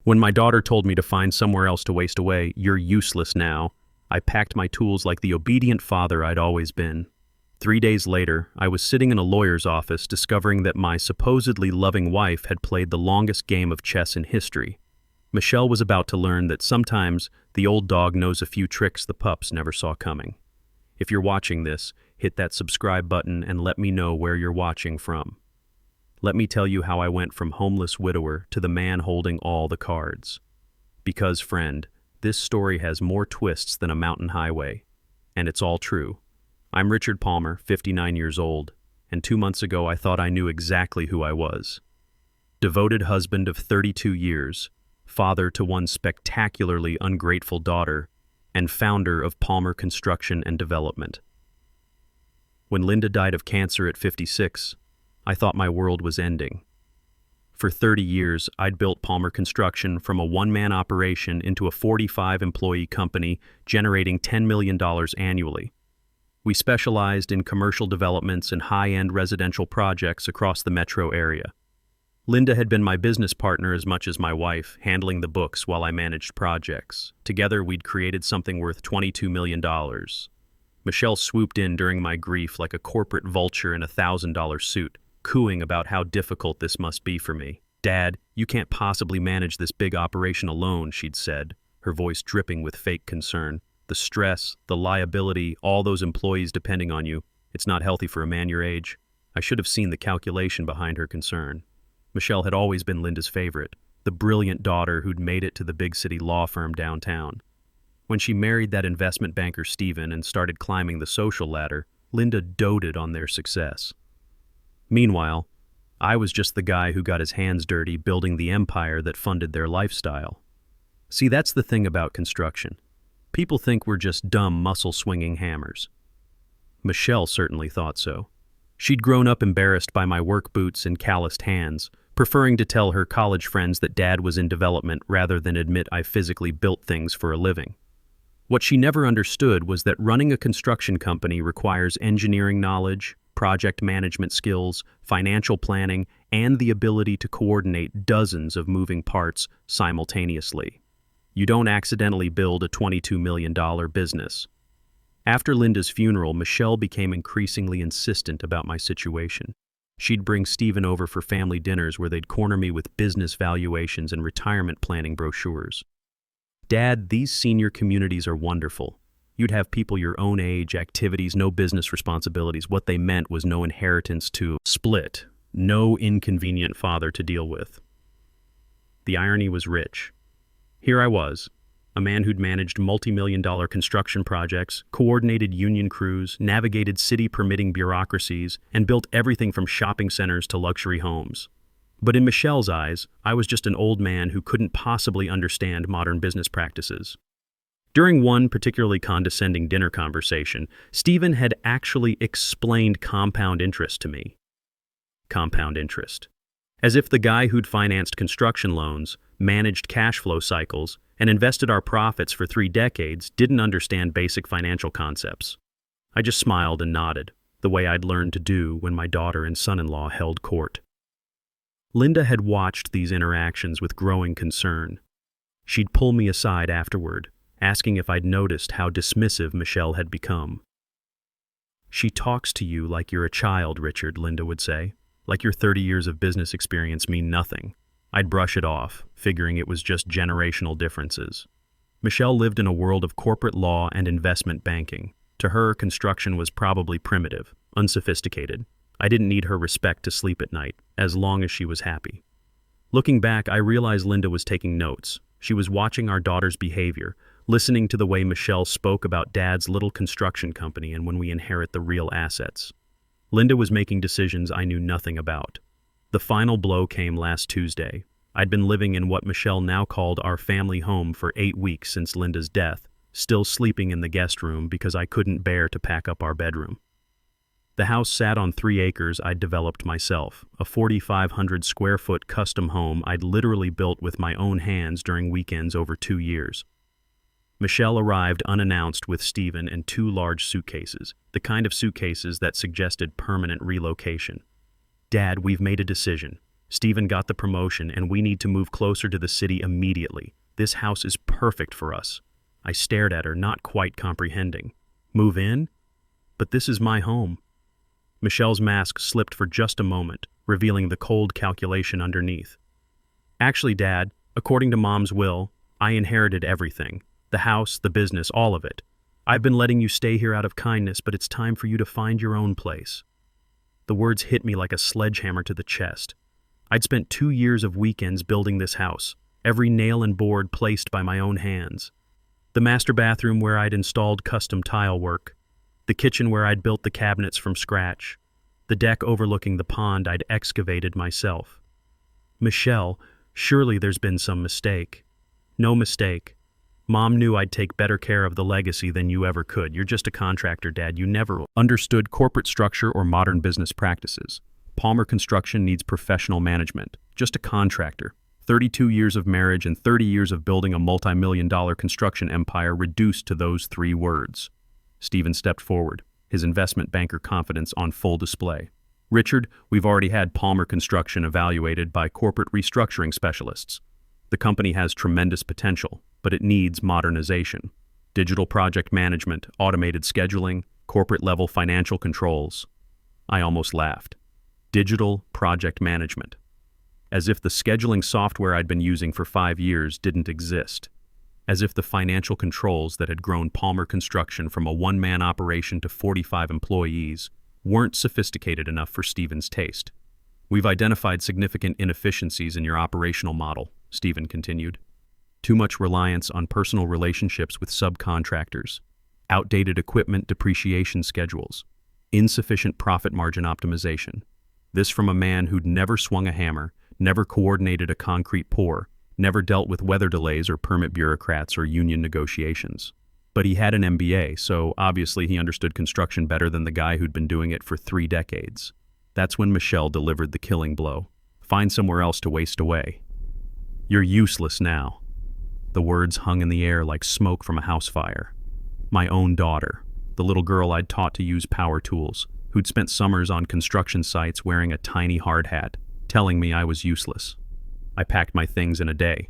When my daughter told me to find somewhere else to waste away, "You're useless now," I packed my tools like the obedient father I'd always been. 3 days later, I was sitting in a lawyer's office discovering that my supposedly loving wife had played the longest game of chess in history. Michelle was about to learn that sometimes the old dog knows a few tricks the pups never saw coming. If you're watching this, hit that subscribe button and let me know where you're watching from. Let me tell you how I went from homeless widower to the man holding all the cards. Because, friend, this story has more twists than a mountain highway, and it's all true. I'm Richard Palmer, 59 years old, and 2 months ago I thought I knew exactly who I was. Devoted husband of 32 years, father to one spectacularly ungrateful daughter, and founder of Palmer Construction and Development. When Linda died of cancer at 56, I thought my world was ending. For 30 years, I'd built Palmer Construction from a one-man operation into a 45-employee company generating $10 million annually. We specialized in commercial developments and high-end residential projects across the metro area. Linda had been my business partner as much as my wife, handling the books while I managed projects. Together, we'd created something worth $22 million. Michelle swooped in during my grief like a corporate vulture in a $1,000 suit, cooing about how difficult this must be for me. "Dad, you can't possibly manage this big operation alone," she'd said, her voice dripping with fake concern. "The stress, the liability, all those employees depending on you. It's not healthy for a man your age." I should have seen the calculation behind her concern. Michelle had always been Linda's favorite, the brilliant daughter who'd made it to the big city law firm downtown. When she married that investment banker Stephen and started climbing the social ladder, Linda doted on their success. Meanwhile, I was just the guy who got his hands dirty building the empire that funded their lifestyle. See, that's the thing about construction. People think we're just dumb, muscle-swinging hammers. Michelle certainly thought so. She'd grown up embarrassed by my work boots and calloused hands, preferring to tell her college friends that Dad was in development rather than admit I physically built things for a living. What she never understood was that running a construction company requires engineering knowledge, project management skills, financial planning, and the ability to coordinate dozens of moving parts simultaneously. You don't accidentally build a $22 million business. After Linda's funeral, Michelle became increasingly insistent about my situation. She'd bring Stephen over for family dinners where they'd corner me with business valuations and retirement planning brochures. "Dad, these senior communities are wonderful. You'd have people your own age, activities, no business responsibilities. What they meant was no inheritance to split, no inconvenient father to deal with." The irony was rich. Here I was, a man who'd managed multi-million-dollar construction projects, coordinated union crews, navigated city permitting bureaucracies, and built everything from shopping centers to luxury homes. But in Michelle's eyes, I was just an old man who couldn't possibly understand modern business practices. During one particularly condescending dinner conversation, Stephen had actually explained compound interest to me. Compound interest. As if the guy who'd financed construction loans, managed cash flow cycles, and invested our profits for 3 decades didn't understand basic financial concepts. I just smiled and nodded, the way I'd learned to do when my daughter and son-in-law held court. Linda had watched these interactions with growing concern. She'd pull me aside afterward, asking if I'd noticed how dismissive Michelle had become. "She talks to you like you're a child, Richard," Linda would say. "Like your 30 years of business experience mean nothing." I'd brush it off, figuring it was just generational differences. Michelle lived in a world of corporate law and investment banking. To her, construction was probably primitive, unsophisticated. I didn't need her respect to sleep at night, as long as she was happy. Looking back, I realized Linda was taking notes. She was watching our daughter's behavior, listening to the way Michelle spoke about Dad's little construction company and when we inherit the real assets. Linda was making decisions I knew nothing about. The final blow came last Tuesday. I'd been living in what Michelle now called our family home for 8 weeks since Linda's death, still sleeping in the guest room because I couldn't bear to pack up our bedroom. The house sat on 3 acres I'd developed myself, a 4,500 square foot custom home I'd literally built with my own hands during weekends over 2 years. Michelle arrived unannounced with Stephen and 2 large suitcases, the kind of suitcases that suggested permanent relocation. "Dad, we've made a decision. Stephen got the promotion and we need to move closer to the city immediately. This house is perfect for us. I stared at her, not quite comprehending. Move in? But this is my home. Michelle's mask slipped for just a moment, revealing the cold calculation underneath. Actually, Dad, according to Mom's will, I inherited everything. The house, the business, all of it. I've been letting you stay here out of kindness, but it's time for you to find your own place. The words hit me like a sledgehammer to the chest. I'd spent 2 years of weekends building this house, every nail and board placed by my own hands. The master bathroom where I'd installed custom tile work, the kitchen where I'd built the cabinets from scratch, the deck overlooking the pond I'd excavated myself. Michelle, surely there's been some mistake. No mistake. Mom knew I'd take better care of the legacy than you ever could. You're just a contractor, Dad. You never understood corporate structure or modern business practices. Palmer Construction needs professional management. Just a contractor. 32 years of marriage and 30 years of building a multi-million-dollar construction empire reduced to those 3 words. Stephen stepped forward, his investment banker confidence on full display. Richard, we've already had Palmer Construction evaluated by corporate restructuring specialists. The company has tremendous potential, but it needs modernization. Digital project management, automated scheduling, corporate-level financial controls. I almost laughed. Digital project management. As if the scheduling software I'd been using for 5 years didn't exist. As if the financial controls that had grown Palmer Construction from a one-man operation to 45 employees weren't sophisticated enough for Stephen's taste. We've identified significant inefficiencies in your operational model, Stephen continued. Too much reliance on personal relationships with subcontractors, outdated equipment depreciation schedules, insufficient profit margin optimization. This from a man who'd never swung a hammer, never coordinated a concrete pour, never dealt with weather delays or permit bureaucrats or union negotiations. But he had an MBA, so obviously he understood construction better than the guy who'd been doing it for 3 decades. That's when Michelle delivered the killing blow. Find somewhere else to waste away. You're useless now. The words hung in the air like smoke from a house fire. My own daughter, the little girl I'd taught to use power tools, who'd spent summers on construction sites wearing a tiny hard hat, telling me I was useless. I packed my things in a day.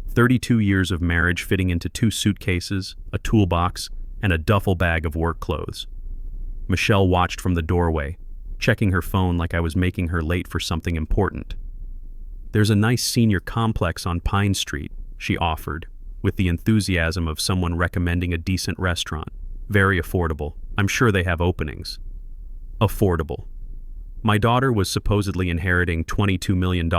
32 years of marriage fitting into 2 suitcases, a toolbox, and a duffel bag of work clothes. Michelle watched from the doorway, checking her phone like I was making her late for something important. There's a nice senior complex on Pine Street, she offered, with the enthusiasm of someone recommending a decent restaurant. Very affordable. I'm sure they have openings. Affordable. My daughter was supposedly inheriting $22 million,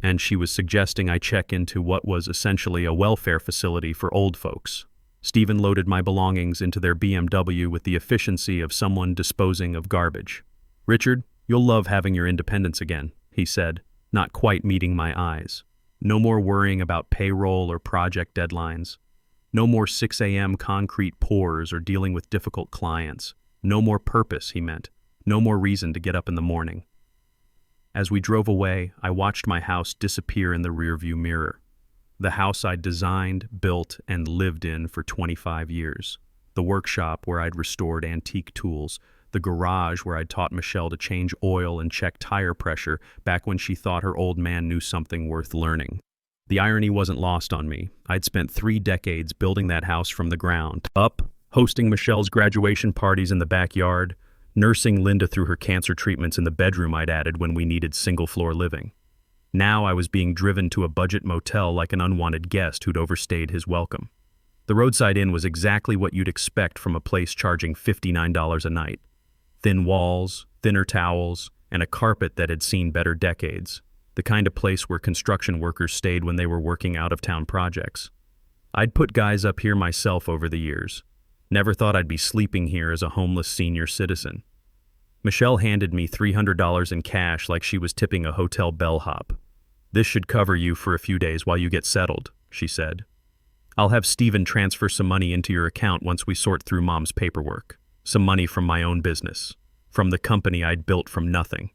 and she was suggesting I check into what was essentially a welfare facility for old folks. Stephen loaded my belongings into their BMW with the efficiency of someone disposing of garbage. Richard, you'll love having your independence again, he said, not quite meeting my eyes. No more worrying about payroll or project deadlines. No more 6 a.m. concrete pours or dealing with difficult clients. No more purpose, he meant. No more reason to get up in the morning. As we drove away, I watched my house disappear in the rearview mirror. The house I'd designed, built, and lived in for 25 years. The workshop where I'd restored antique tools. The garage where I'd taught Michelle to change oil and check tire pressure back when she thought her old man knew something worth learning. The irony wasn't lost on me. I'd spent 3 decades building that house from the ground up, hosting Michelle's graduation parties in the backyard, nursing Linda through her cancer treatments in the bedroom I'd added when we needed single-floor living. Now I was being driven to a budget motel like an unwanted guest who'd overstayed his welcome. The roadside inn was exactly what you'd expect from a place charging $59 a night. Thin walls, thinner towels, and a carpet that had seen better decades. The kind of place where construction workers stayed when they were working out-of-town projects. I'd put guys up here myself over the years. Never thought I'd be sleeping here as a homeless senior citizen. Michelle handed me $300 in cash like she was tipping a hotel bellhop. This should cover you for a few days while you get settled, she said. I'll have Stephen transfer some money into your account once we sort through Mom's paperwork. Some money from my own business, from the company I'd built from nothing.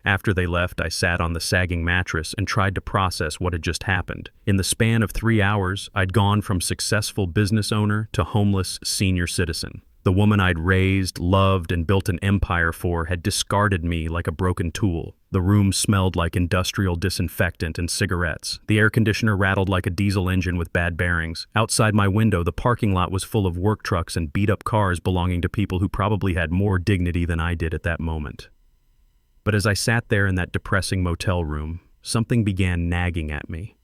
After they left, I sat on the sagging mattress and tried to process what had just happened. In the span of 3 hours, I'd gone from successful business owner to homeless senior citizen. The woman I'd raised, loved, and built an empire for had discarded me like a broken tool. The room smelled like industrial disinfectant and cigarettes. The air conditioner rattled like a diesel engine with bad bearings. Outside my window, the parking lot was full of work trucks and beat-up cars belonging to people who probably had more dignity than I did at that moment. But as I sat there in that depressing motel room, something began nagging at me.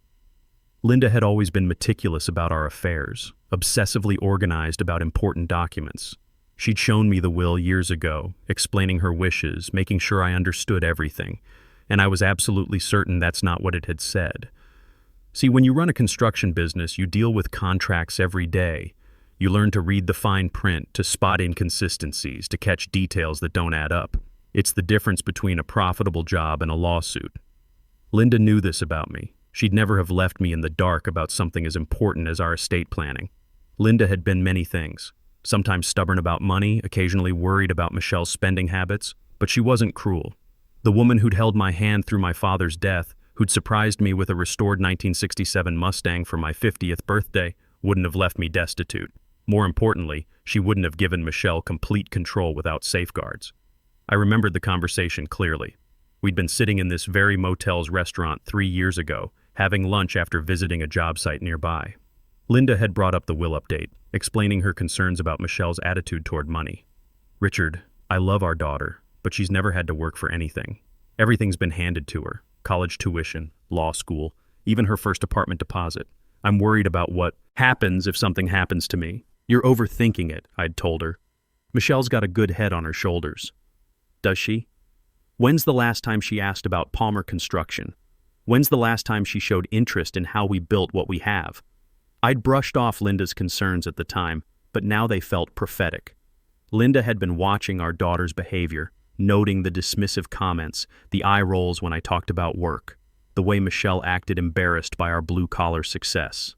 Linda had always been meticulous about our affairs, obsessively organized about important documents. She'd shown me the will years ago, explaining her wishes, making sure I understood everything, and I was absolutely certain that's not what it had said. See, when you run a construction business, you deal with contracts every day. You learn to read the fine print, to spot inconsistencies, to catch details that don't add up. It's the difference between a profitable job and a lawsuit. Linda knew this about me. She'd never have left me in the dark about something as important as our estate planning. Linda had been many things. Sometimes stubborn about money, occasionally worried about Michelle's spending habits, but she wasn't cruel. The woman who'd held my hand through my father's death, who'd surprised me with a restored 1967 Mustang for my 50th birthday, wouldn't have left me destitute. More importantly, she wouldn't have given Michelle complete control without safeguards. I remembered the conversation clearly. We'd been sitting in this very motel's restaurant 3 years ago, having lunch after visiting a job site nearby. Linda had brought up the will update, explaining her concerns about Michelle's attitude toward money. "Richard, I love our daughter, but she's never had to work for anything. Everything's been handed to her. College tuition, law school, even her first apartment deposit. I'm worried about what happens if something happens to me." "You're overthinking it," I'd told her. "Michelle's got a good head on her shoulders." "Does she? When's the last time she asked about Palmer Construction? When's the last time she showed interest in how we built what we have?" I'd brushed off Linda's concerns at the time, but now they felt prophetic. Linda had been watching our daughter's behavior, noting the dismissive comments, the eye rolls when I talked about work, the way Michelle acted embarrassed by our blue-collar success.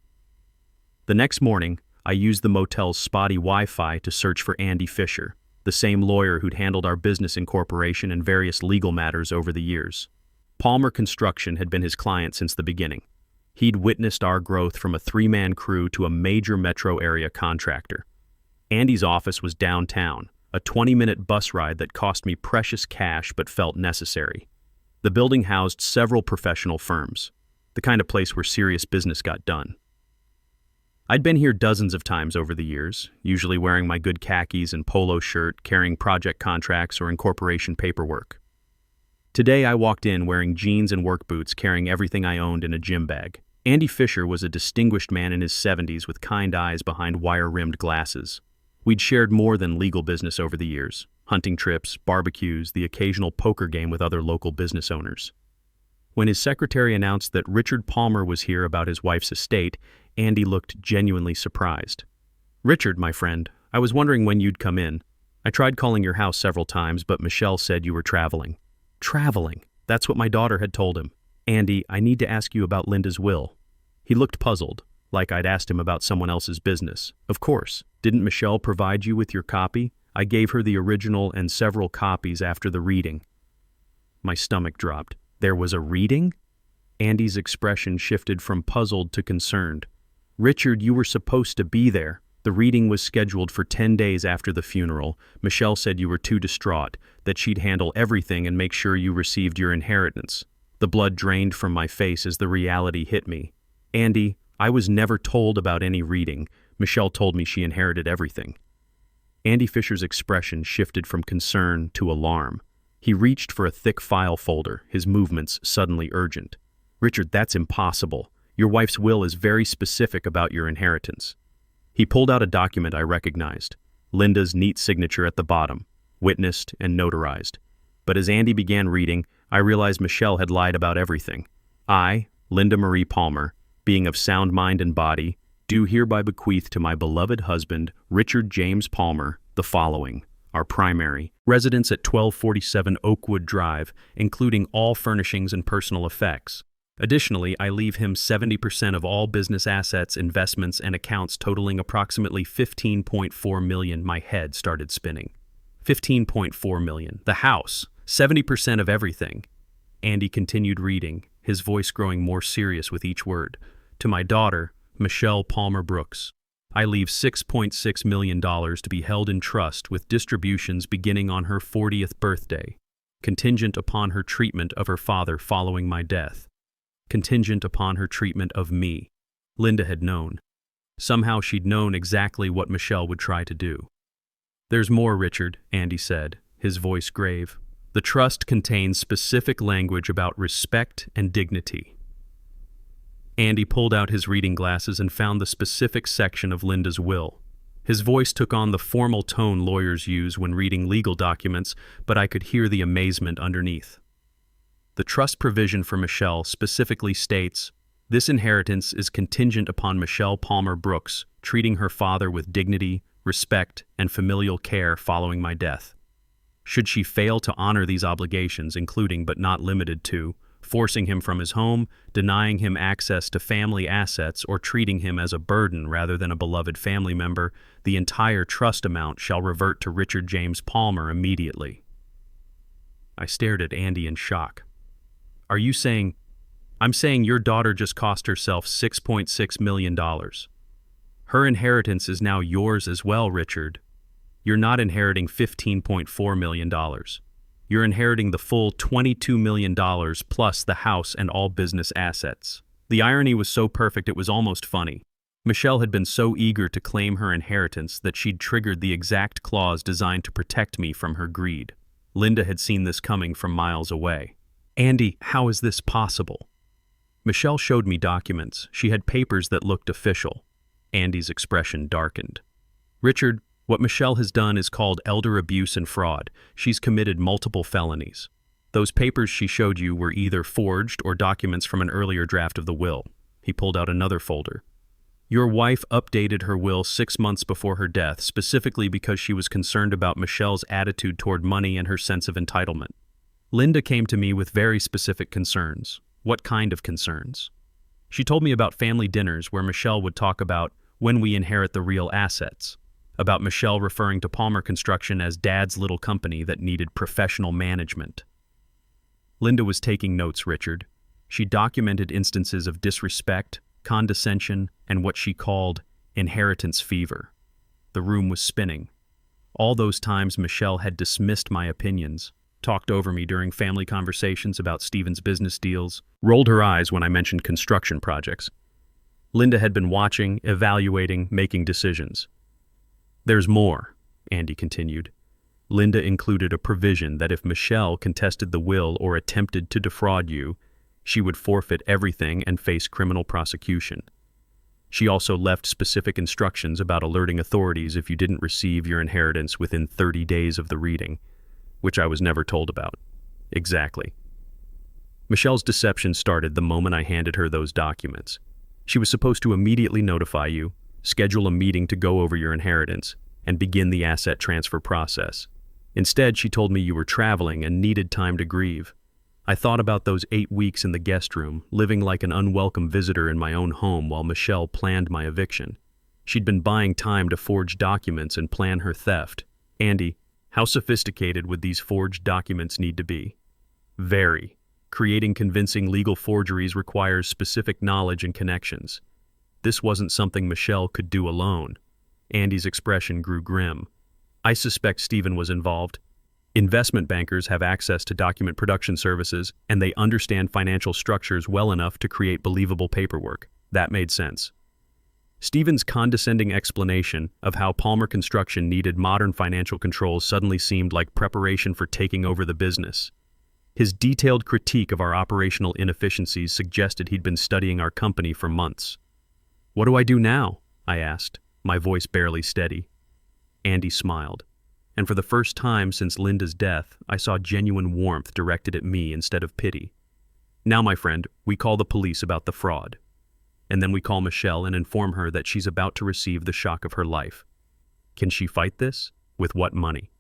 The next morning, I used the motel's spotty Wi-Fi to search for Andy Fisher, the same lawyer who'd handled our business incorporation and various legal matters over the years. Palmer Construction had been his client since the beginning. He'd witnessed our growth from a 3-man crew to a major metro area contractor. Andy's office was downtown, a 20-minute bus ride that cost me precious cash but felt necessary. The building housed several professional firms, the kind of place where serious business got done. I'd been here dozens of times over the years, usually wearing my good khakis and polo shirt, carrying project contracts or incorporation paperwork. Today I walked in wearing jeans and work boots, carrying everything I owned in a gym bag. Andy Fisher was a distinguished man in his 70s with kind eyes behind wire-rimmed glasses. We'd shared more than legal business over the years: hunting trips, barbecues, the occasional poker game with other local business owners. When his secretary announced that Richard Palmer was here about his wife's estate, Andy looked genuinely surprised. "Richard, my friend, I was wondering when you'd come in. I tried calling your house several times, but Michelle said you were traveling." "Traveling?" That's what my daughter had told him. "Andy, I need to ask you about Linda's will." He looked puzzled, like I'd asked him about someone else's business. "Of course. Didn't Michelle provide you with your copy? I gave her the original and several copies after the reading." My stomach dropped. There was a reading? Andy's expression shifted from puzzled to concerned. "Richard, you were supposed to be there. The reading was scheduled for 10 days after the funeral. Michelle said you were too distraught, that she'd handle everything and make sure you received your inheritance." The blood drained from my face as the reality hit me. "Andy, I was never told about any reading. Michelle told me she inherited everything." Andy Fisher's expression shifted from concern to alarm. He reached for a thick file folder, his movements suddenly urgent. "Richard, that's impossible. Your wife's will is very specific about your inheritance." He pulled out a document I recognized, Linda's neat signature at the bottom, witnessed and notarized. But as Andy began reading, I realized Michelle had lied about everything. "I, Linda Marie Palmer, being of sound mind and body, do hereby bequeath to my beloved husband, Richard James Palmer, the following: our primary residence at 1247 Oakwood Drive, including all furnishings and personal effects. Additionally, I leave him 70% of all business assets, investments, and accounts totaling approximately $15.4 million. My head started spinning. $15.4 million. The house. 70% of everything. Andy continued reading, his voice growing more serious with each word. "To my daughter, Michelle Palmer Brooks. I leave $6.6 million to be held in trust with distributions beginning on her 40th birthday, contingent upon her treatment of her father following my death, contingent upon her treatment of me. Linda had known. Somehow she'd known exactly what Michelle would try to do. There's more, Richard, Andy said, his voice grave. The trust contains specific language about respect and dignity. Andy pulled out his reading glasses and found the specific section of Linda's will. His voice took on the formal tone lawyers use when reading legal documents, but I could hear the amazement underneath. The trust provision for Michelle specifically states, "This inheritance is contingent upon Michelle Palmer Brooks treating her father with dignity, respect, and familial care following my death. Should she fail to honor these obligations, including but not limited to forcing him from his home, denying him access to family assets, or treating him as a burden rather than a beloved family member, the entire trust amount shall revert to Richard James Palmer immediately." I stared at Andy in shock. "Are you saying—" "I'm saying your daughter just cost herself $6.6 million. Her inheritance is now yours as well, Richard. You're not inheriting $15.4 million. You're inheriting the full $22 million plus the house and all business assets." The irony was so perfect it was almost funny. Michelle had been so eager to claim her inheritance that she'd triggered the exact clause designed to protect me from her greed. Linda had seen this coming from miles away. "Andy, how is this possible?" Michelle showed me documents. She had papers that looked official. Andy's expression darkened. "Richard, what Michelle has done is called elder abuse and fraud. She's committed multiple felonies. Those papers she showed you were either forged or documents from an earlier draft of the will." He pulled out another folder. "Your wife updated her will 6 months before her death, specifically because she was concerned about Michelle's attitude toward money and her sense of entitlement. Linda came to me with very specific concerns." "What kind of concerns?" "She told me about family dinners where Michelle would talk about when we inherit the real assets, about Michelle referring to Palmer Construction as Dad's little company that needed professional management." Linda was taking notes, Richard. She documented instances of disrespect, condescension, and what she called inheritance fever. The room was spinning. All those times Michelle had dismissed my opinions, talked over me during family conversations about Stephen's business deals, rolled her eyes when I mentioned construction projects. Linda had been watching, evaluating, making decisions. "There's more," Andy continued. "Linda included a provision that if Michelle contested the will or attempted to defraud you, she would forfeit everything and face criminal prosecution. She also left specific instructions about alerting authorities if you didn't receive your inheritance within 30 days of the reading, which I was never told about." "Exactly." Michelle's deception started the moment I handed her those documents. She was supposed to immediately notify you, schedule a meeting to go over your inheritance, and begin the asset transfer process. Instead, she told me you were traveling and needed time to grieve. I thought about those 8 weeks in the guest room, living like an unwelcome visitor in my own home while Michelle planned my eviction. She'd been buying time to forge documents and plan her theft. "Andy, how sophisticated would these forged documents need to be?" "Very. Creating convincing legal forgeries requires specific knowledge and connections. This wasn't something Michelle could do alone." Andy's expression grew grim. "I suspect Stephen was involved. Investment bankers have access to document production services, and they understand financial structures well enough to create believable paperwork." That made sense. Stephen's condescending explanation of how Palmer Construction needed modern financial controls suddenly seemed like preparation for taking over the business. His detailed critique of our operational inefficiencies suggested he'd been studying our company for months. "What do I do now?" I asked, my voice barely steady. Andy smiled, and for the first time since Linda's death, I saw genuine warmth directed at me instead of pity. "Now, my friend, we call the police about the fraud. And then we call Michelle and inform her that she's about to receive the shock of her life. Can she fight this? With what money?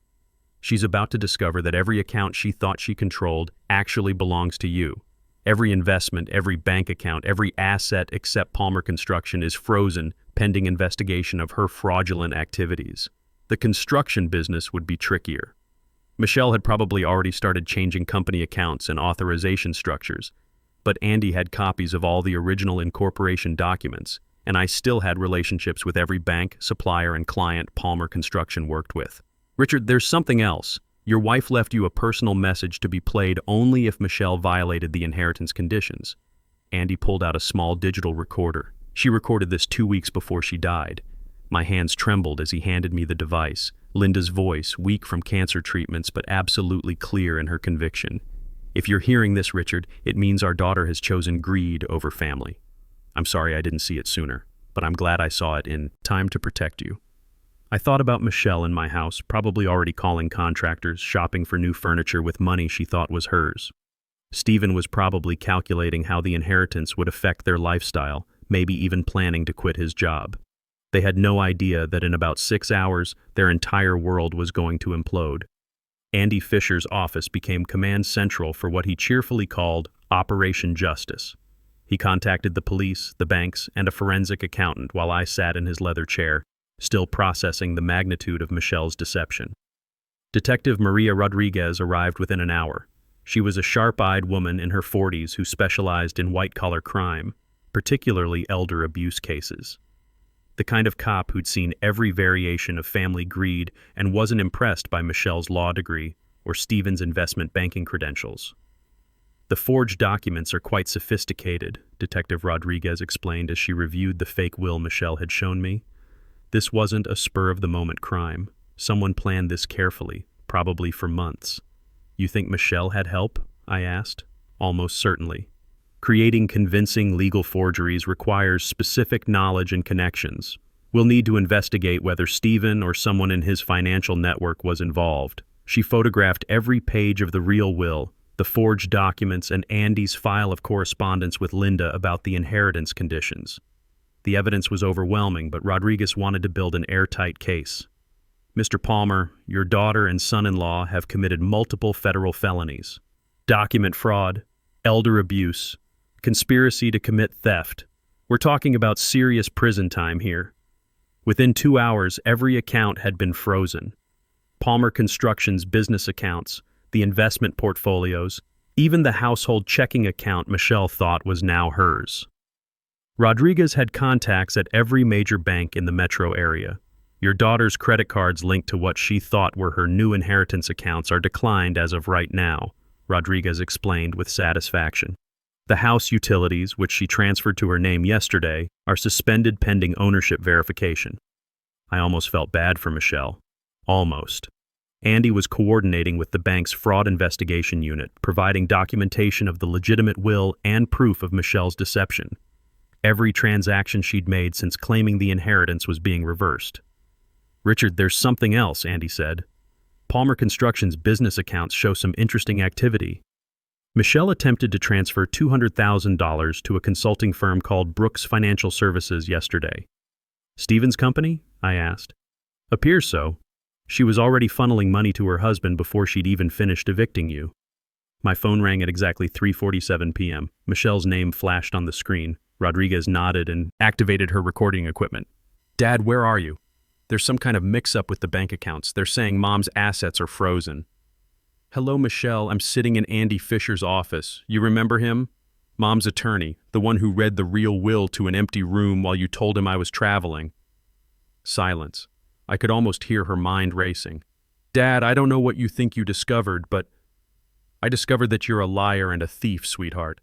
She's about to discover that every account she thought she controlled actually belongs to you. Every investment, every bank account, every asset except Palmer Construction is frozen pending investigation of her fraudulent activities. The construction business would be trickier. Michelle had probably already started changing company accounts and authorization structures, but Andy had copies of all the original incorporation documents, and I still had relationships with every bank, supplier, and client Palmer Construction worked with. Richard, there's something else. Your wife left you a personal message to be played only if Michelle violated the inheritance conditions. Andy pulled out a small digital recorder. She recorded this 2 weeks before she died. My hands trembled as he handed me the device. Linda's voice, weak from cancer treatments but absolutely clear in her conviction. If you're hearing this, Richard, it means our daughter has chosen greed over family. I'm sorry I didn't see it sooner, but I'm glad I saw it in time to protect you. I thought about Michelle in my house, probably already calling contractors, shopping for new furniture with money she thought was hers. Stephen was probably calculating how the inheritance would affect their lifestyle, maybe even planning to quit his job. They had no idea that in about 6 hours, their entire world was going to implode. Andy Fisher's office became command central for what he cheerfully called Operation Justice. He contacted the police, the banks, and a forensic accountant while I sat in his leather chair, still processing the magnitude of Michelle's deception. Detective Maria Rodriguez arrived within an hour. She was a sharp-eyed woman in her 40s who specialized in white-collar crime, particularly elder abuse cases. The kind of cop who'd seen every variation of family greed and wasn't impressed by Michelle's law degree or Stephen's investment banking credentials. The forged documents are quite sophisticated, Detective Rodriguez explained as she reviewed the fake will Michelle had shown me. This wasn't a spur-of-the-moment crime. Someone planned this carefully, probably for months. You think Michelle had help? I asked. Almost certainly. Creating convincing legal forgeries requires specific knowledge and connections. We'll need to investigate whether Stephen or someone in his financial network was involved. She photographed every page of the real will, the forged documents, and Andy's file of correspondence with Linda about the inheritance conditions. The evidence was overwhelming, but Rodriguez wanted to build an airtight case. Mr. Palmer, your daughter and son-in-law have committed multiple federal felonies. Document fraud, elder abuse, conspiracy to commit theft. We're talking about serious prison time here. Within 2 hours, every account had been frozen. Palmer Construction's business accounts, the investment portfolios, even the household checking account Michelle thought was now hers. Rodriguez had contacts at every major bank in the metro area. Your daughter's credit cards linked to what she thought were her new inheritance accounts are declined as of right now, Rodriguez explained with satisfaction. The house utilities, which she transferred to her name yesterday, are suspended pending ownership verification. I almost felt bad for Michelle. Almost. Andy was coordinating with the bank's fraud investigation unit, providing documentation of the legitimate will and proof of Michelle's deception. Every transaction she'd made since claiming the inheritance was being reversed. Richard, there's something else, Andy said. Palmer Construction's business accounts show some interesting activity. Michelle attempted to transfer $200,000 to a consulting firm called Brooks Financial Services yesterday. Stephen's company? I asked. Appears so. She was already funneling money to her husband before she'd even finished evicting you. My phone rang at exactly 3:47 p.m. Michelle's name flashed on the screen. Rodriguez nodded and activated her recording equipment. Dad, where are you? There's some kind of mix-up with the bank accounts. They're saying Mom's assets are frozen. Hello, Michelle. I'm sitting in Andy Fisher's office. You remember him? Mom's attorney, the one who read the real will to an empty room while you told him I was traveling. Silence. I could almost hear her mind racing. Dad, I don't know what you think you discovered, but I discovered that you're a liar and a thief, sweetheart.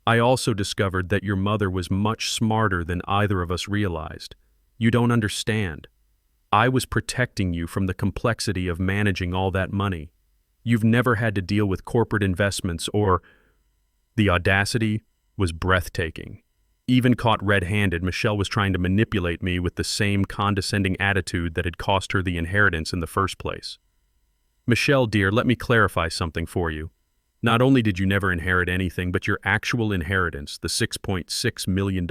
I also discovered that your mother was much smarter than either of us realized. You don't understand. I was protecting you from the complexity of managing all that money. You've never had to deal with corporate investments or... The audacity was breathtaking. Even caught red-handed, Michelle was trying to manipulate me with the same condescending attitude that had cost her the inheritance in the first place. Michelle, dear, let me clarify something for you. Not only did you never inherit anything, but your actual inheritance, the $6.6 million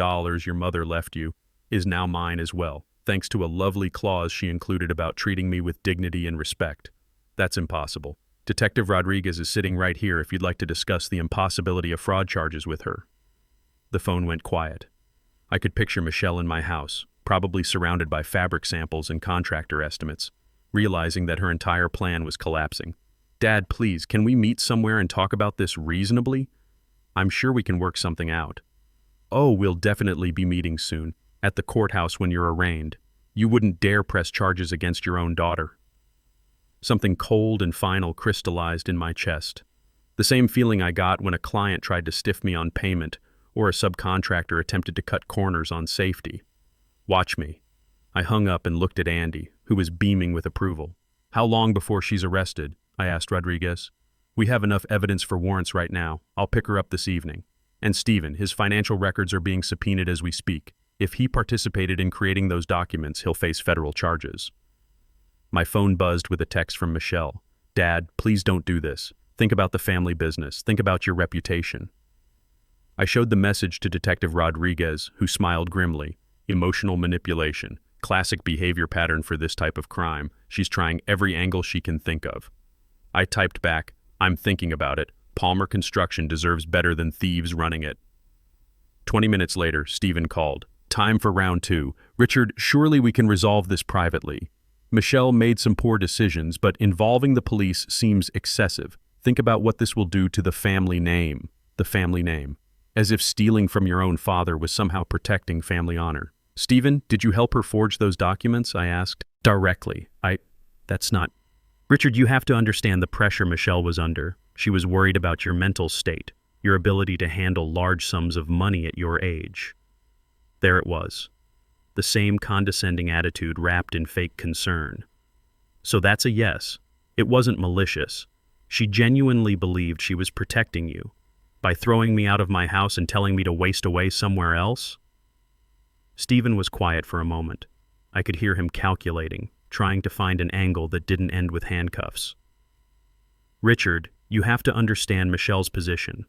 your mother left you, is now mine as well, thanks to a lovely clause she included about treating me with dignity and respect. That's impossible. Detective Rodriguez is sitting right here if you'd like to discuss the impossibility of fraud charges with her. The phone went quiet. I could picture Michelle in my house, probably surrounded by fabric samples and contractor estimates, realizing that her entire plan was collapsing. Dad, please, can we meet somewhere and talk about this reasonably? I'm sure we can work something out. Oh, we'll definitely be meeting soon. at the courthouse when you're arraigned. You wouldn't dare press charges against your own daughter. Something cold and final crystallized in my chest. The same feeling I got when a client tried to stiff me on payment or a subcontractor attempted to cut corners on safety. Watch me. I hung up and looked at Andy, who was beaming with approval. How long before she's arrested? I asked Rodriguez. We have enough evidence for warrants right now. I'll pick her up this evening. And Stephen, his financial records are being subpoenaed as we speak. If he participated in creating those documents, he'll face federal charges. My phone buzzed with a text from Michelle. Dad, please don't do this. Think about the family business. Think about your reputation. I showed the message to Detective Rodriguez, who smiled grimly. Emotional manipulation. Classic behavior pattern for this type of crime. She's trying every angle she can think of. I typed back, I'm thinking about it. Palmer Construction deserves better than thieves running it. 20 minutes later, Stephen called. Time for round 2. Richard, surely we can resolve this privately. Michelle made some poor decisions, but involving the police seems excessive. Think about what this will do to the family name. The family name. As if stealing from your own father was somehow protecting family honor. Stephen, did you help her forge those documents? I asked. Directly. That's not... Richard, you have to understand the pressure Michelle was under. She was worried about your mental state, your ability to handle large sums of money at your age. There it was. The same condescending attitude wrapped in fake concern. So that's a yes. It wasn't malicious. She genuinely believed she was protecting you. By throwing me out of my house and telling me to waste away somewhere else? Stephen was quiet for a moment. I could hear him calculating, trying to find an angle that didn't end with handcuffs. Richard, you have to understand Michelle's position.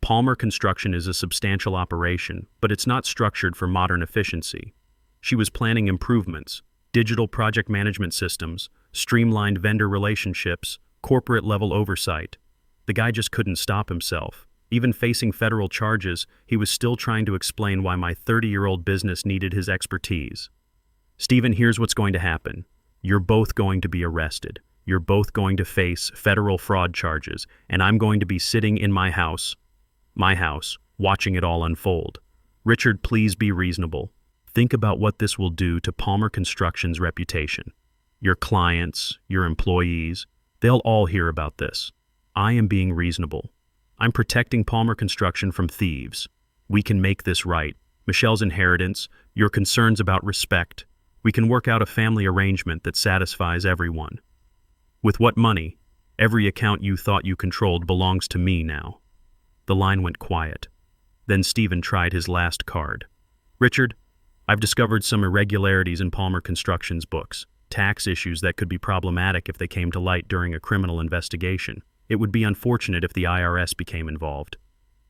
Palmer Construction is a substantial operation, but it's not structured for modern efficiency. She was planning improvements, digital project management systems, streamlined vendor relationships, corporate-level oversight. The guy just couldn't stop himself. Even facing federal charges, he was still trying to explain why my 30-year-old business needed his expertise. Stephen, here's what's going to happen. You're both going to be arrested. You're both going to face federal fraud charges, and I'm going to be sitting in my house, watching it all unfold. Richard, please be reasonable. Think about what this will do to Palmer Construction's reputation. Your clients, your employees, they'll all hear about this. I am being reasonable. I'm protecting Palmer Construction from thieves. We can make this right. Michelle's inheritance, your concerns about respect. We can work out a family arrangement that satisfies everyone. With what money? Every account you thought you controlled belongs to me now. The line went quiet. Then Stephen tried his last card. Richard, I've discovered some irregularities in Palmer Construction's books, tax issues that could be problematic if they came to light during a criminal investigation. It would be unfortunate if the IRS became involved.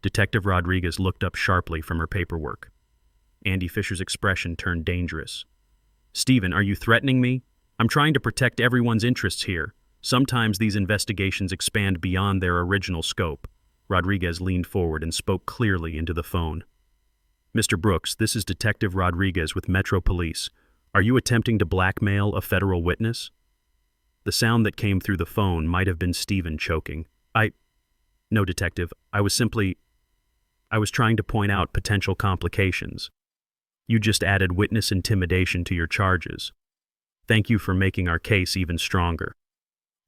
Detective Rodriguez looked up sharply from her paperwork. Andy Fisher's expression turned dangerous. Stephen, are you threatening me? I'm trying to protect everyone's interests here. Sometimes these investigations expand beyond their original scope. Rodriguez leaned forward and spoke clearly into the phone. Mr. Brooks, this is Detective Rodriguez with Metro Police. Are you attempting to blackmail a federal witness? The sound that came through the phone might have been Stephen choking. No, Detective. I was trying to point out potential complications. You just added witness intimidation to your charges. Thank you for making our case even stronger.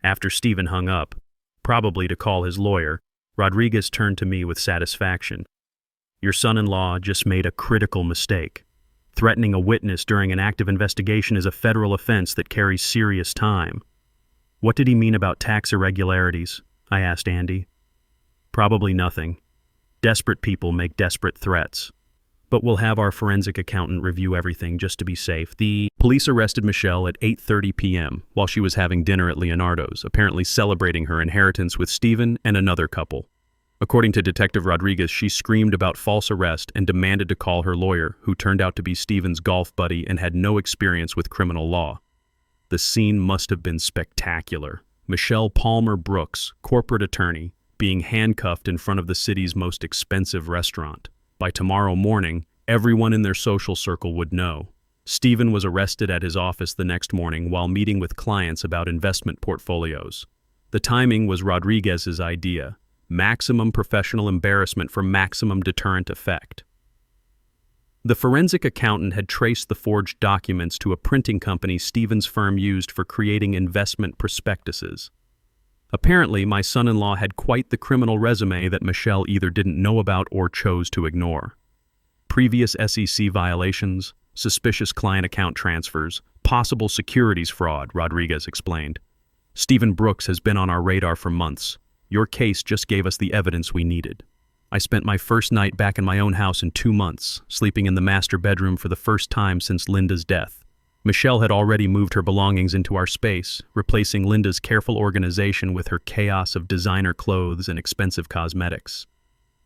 After Stephen hung up, probably to call his lawyer, Rodriguez turned to me with satisfaction. Your son-in-law just made a critical mistake. Threatening a witness during an active investigation is a federal offense that carries serious time. What did he mean about tax irregularities? I asked Andy. Probably nothing. Desperate people make desperate threats. But we'll have our forensic accountant review everything just to be safe. The police arrested Michelle at 8:30 p.m. while she was having dinner at Leonardo's, apparently celebrating her inheritance with Stephen and another couple. According to Detective Rodriguez, she screamed about false arrest and demanded to call her lawyer, who turned out to be Stephen's golf buddy and had no experience with criminal law. The scene must have been spectacular. Michelle Palmer Brooks, corporate attorney, being handcuffed in front of the city's most expensive restaurant. By tomorrow morning, everyone in their social circle would know. Stephen was arrested at his office the next morning while meeting with clients about investment portfolios. The timing was Rodriguez's idea. Maximum professional embarrassment for maximum deterrent effect. The forensic accountant had traced the forged documents to a printing company Stephen's firm used for creating investment prospectuses. Apparently, my son-in-law had quite the criminal resume that Michelle either didn't know about or chose to ignore. Previous SEC violations, suspicious client account transfers, possible securities fraud, Rodriguez explained. Stephen Brooks has been on our radar for months. Your case just gave us the evidence we needed. I spent my first night back in my own house in 2 months, sleeping in the master bedroom for the first time since Linda's death. Michelle had already moved her belongings into our space, replacing Linda's careful organization with her chaos of designer clothes and expensive cosmetics.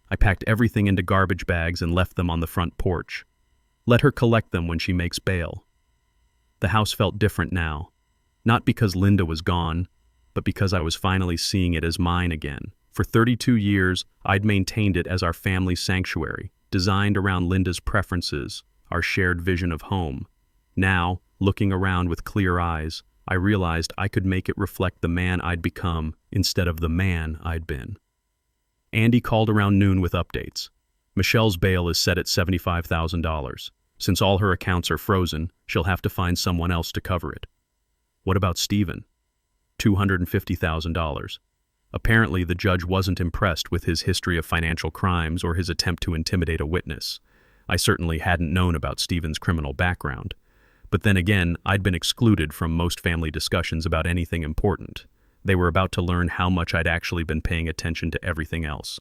I packed everything into garbage bags and left them on the front porch. Let her collect them when she makes bail. The house felt different now, not because Linda was gone, but because I was finally seeing it as mine again. For 32 years, I'd maintained it as our family sanctuary, designed around Linda's preferences, our shared vision of home. Now, looking around with clear eyes, I realized I could make it reflect the man I'd become instead of the man I'd been. Andy called around noon with updates. Michelle's bail is set at $75,000. Since all her accounts are frozen, she'll have to find someone else to cover it. What about Stephen? $250,000. Apparently, the judge wasn't impressed with his history of financial crimes or his attempt to intimidate a witness. I certainly hadn't known about Stephen's criminal background. But then again, I'd been excluded from most family discussions about anything important. They were about to learn how much I'd actually been paying attention to everything else.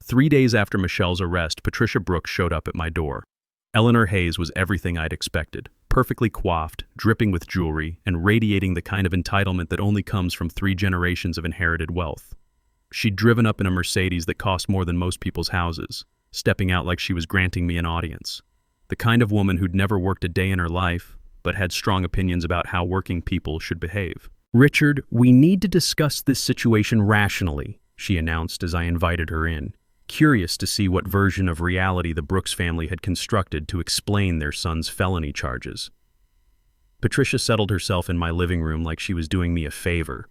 3 days after Michelle's arrest, Patricia Brooks showed up at my door. Eleanor Hayes was everything I'd expected, perfectly coiffed, dripping with jewelry, and radiating the kind of entitlement that only comes from 3 generations of inherited wealth. She'd driven up in a Mercedes that cost more than most people's houses, stepping out like she was granting me an audience. The kind of woman who'd never worked a day in her life, but had strong opinions about how working people should behave. "Richard, we need to discuss this situation rationally," she announced as I invited her in, curious to see what version of reality the Brooks family had constructed to explain their son's felony charges. Patricia settled herself in my living room like she was doing me a favor.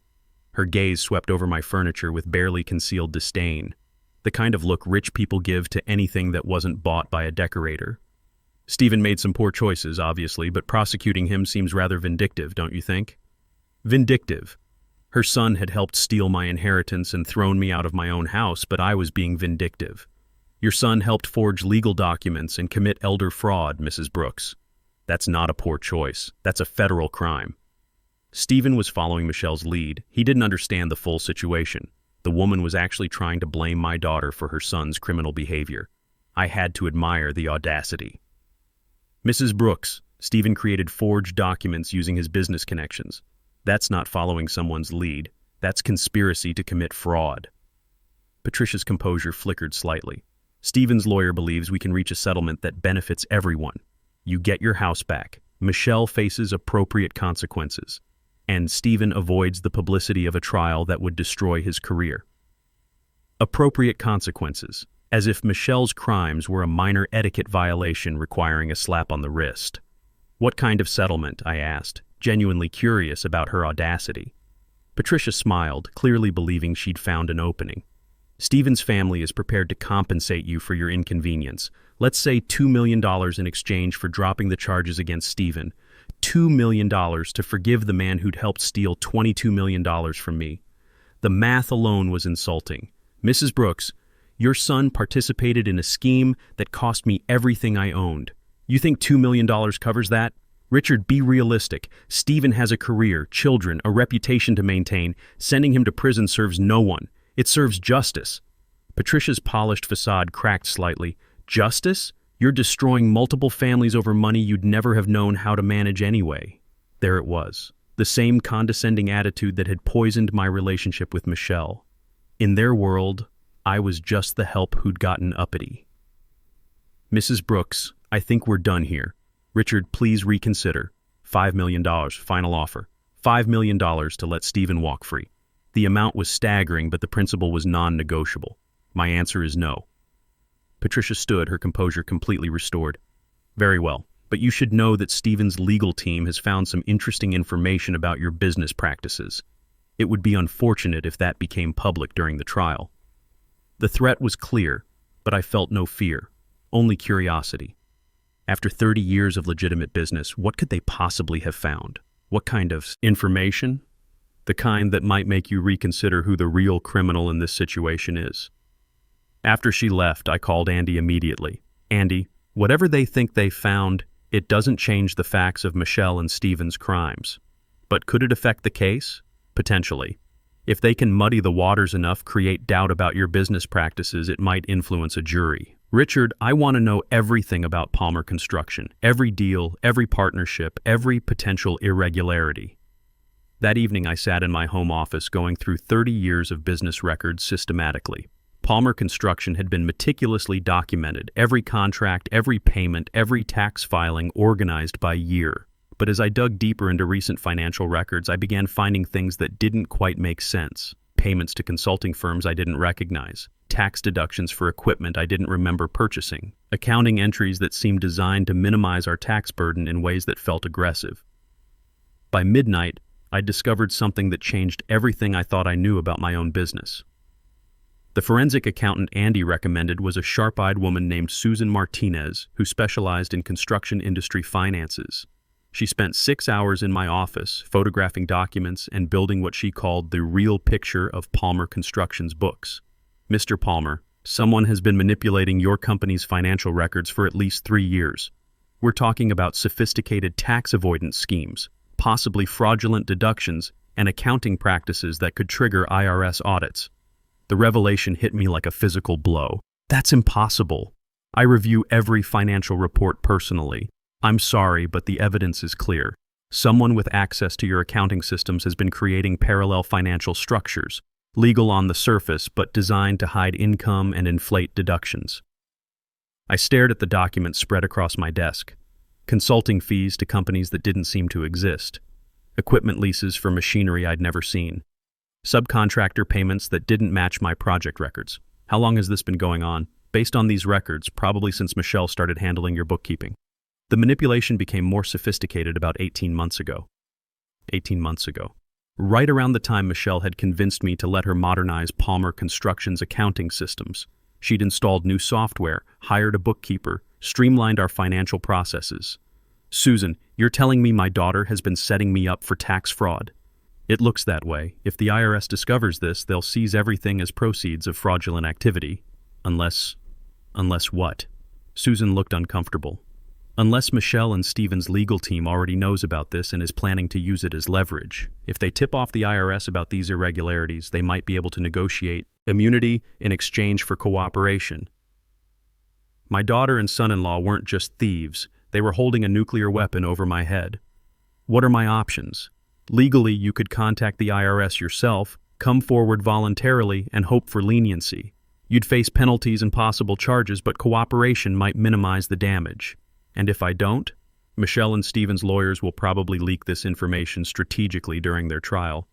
Her gaze swept over my furniture with barely concealed disdain, the kind of look rich people give to anything that wasn't bought by a decorator. Stephen made some poor choices, obviously, but prosecuting him seems rather vindictive, don't you think? Vindictive. Her son had helped steal my inheritance and thrown me out of my own house, but I was being vindictive. Your son helped forge legal documents and commit elder fraud, Mrs. Brooks. That's not a poor choice. That's a federal crime. Stephen was following Michelle's lead. He didn't understand the full situation. The woman was actually trying to blame my daughter for her son's criminal behavior. I had to admire the audacity. Mrs. Brooks, Stephen created forged documents using his business connections. That's not following someone's lead. That's conspiracy to commit fraud. Patricia's composure flickered slightly. Stephen's lawyer believes we can reach a settlement that benefits everyone. You get your house back. Michelle faces appropriate consequences. And Stephen avoids the publicity of a trial that would destroy his career. Appropriate consequences, as if Michelle's crimes were a minor etiquette violation requiring a slap on the wrist. What kind of settlement, I asked, genuinely curious about her audacity. Patricia smiled, clearly believing she'd found an opening. Stephen's family is prepared to compensate you for your inconvenience. Let's say $2 million in exchange for dropping the charges against Stephen. $2 million to forgive the man who'd helped steal $22 million from me. The math alone was insulting. Mrs. Brooks, your son participated in a scheme that cost me everything I owned. You think $2 million covers that? Richard, be realistic. Stephen has a career, children, a reputation to maintain. Sending him to prison serves no one. It serves justice. Patricia's polished facade cracked slightly. Justice? You're destroying multiple families over money you'd never have known how to manage anyway. There it was, the same condescending attitude that had poisoned my relationship with Michelle. In their world, I was just the help who'd gotten uppity. Mrs. Brooks, I think we're done here. Richard, please reconsider. $5 million, final offer. $5 million to let Stephen walk free. The amount was staggering, but the principle was non-negotiable. My answer is no. Patricia stood, her composure completely restored. Very well, but you should know that Stephen's legal team has found some interesting information about your business practices. It would be unfortunate if that became public during the trial. The threat was clear, but I felt no fear. only curiosity. After 30 years of legitimate business, what could they possibly have found? What kind of information? The kind that might make you reconsider who the real criminal in this situation is. After she left, I called Andy immediately. Andy, whatever they think they found, it doesn't change the facts of Michelle and Stephen's crimes. But could it affect the case? Potentially. If they can muddy the waters enough, create doubt about your business practices, it might influence a jury. Richard, I want to know everything about Palmer Construction. Every deal, every partnership, every potential irregularity. That evening I sat in my home office going through 30 years of business records systematically. Palmer Construction had been meticulously documented, every contract, every payment, every tax filing organized by year. But as I dug deeper into recent financial records, I began finding things that didn't quite make sense. Payments to consulting firms I didn't recognize, tax deductions for equipment I didn't remember purchasing, accounting entries that seemed designed to minimize our tax burden in ways that felt aggressive. By midnight, I discovered something that changed everything I thought I knew about my own business. The forensic accountant Andy recommended was a sharp-eyed woman named Susan Martinez, who specialized in construction industry finances. She spent 6 hours in my office, photographing documents and building what she called the real picture of Palmer Construction's books. Mr. Palmer, someone has been manipulating your company's financial records for at least 3 years. We're talking about sophisticated tax avoidance schemes, possibly fraudulent deductions, and accounting practices that could trigger IRS audits. The revelation hit me like a physical blow. That's impossible. I review every financial report personally. I'm sorry, but the evidence is clear. Someone with access to your accounting systems has been creating parallel financial structures, legal on the surface but designed to hide income and inflate deductions. I stared at the documents spread across my desk. Consulting fees to companies that didn't seem to exist. Equipment leases for machinery I'd never seen. Subcontractor payments that didn't match my project records. How long has this been going on? Based on these records, probably since Michelle started handling your bookkeeping. The manipulation became more sophisticated about 18 months ago. 18 months ago. Right around the time Michelle had convinced me to let her modernize Palmer Construction's accounting systems. She'd installed new software, hired a bookkeeper, streamlined our financial processes. Susan, you're telling me my daughter has been setting me up for tax fraud? It looks that way. If the IRS discovers this, they'll seize everything as proceeds of fraudulent activity. Unless what? Susan looked uncomfortable. Unless Michelle and Stephen's legal team already knows about this and is planning to use it as leverage. If they tip off the IRS about these irregularities, they might be able to negotiate immunity in exchange for cooperation. My daughter and son-in-law weren't just thieves. They were holding a nuclear weapon over my head. What are my options? Legally, you could contact the IRS yourself, come forward voluntarily, and hope for leniency. You'd face penalties and possible charges, but cooperation might minimize the damage. And if I don't, Michelle and Stephen's lawyers will probably leak this information strategically during their trial.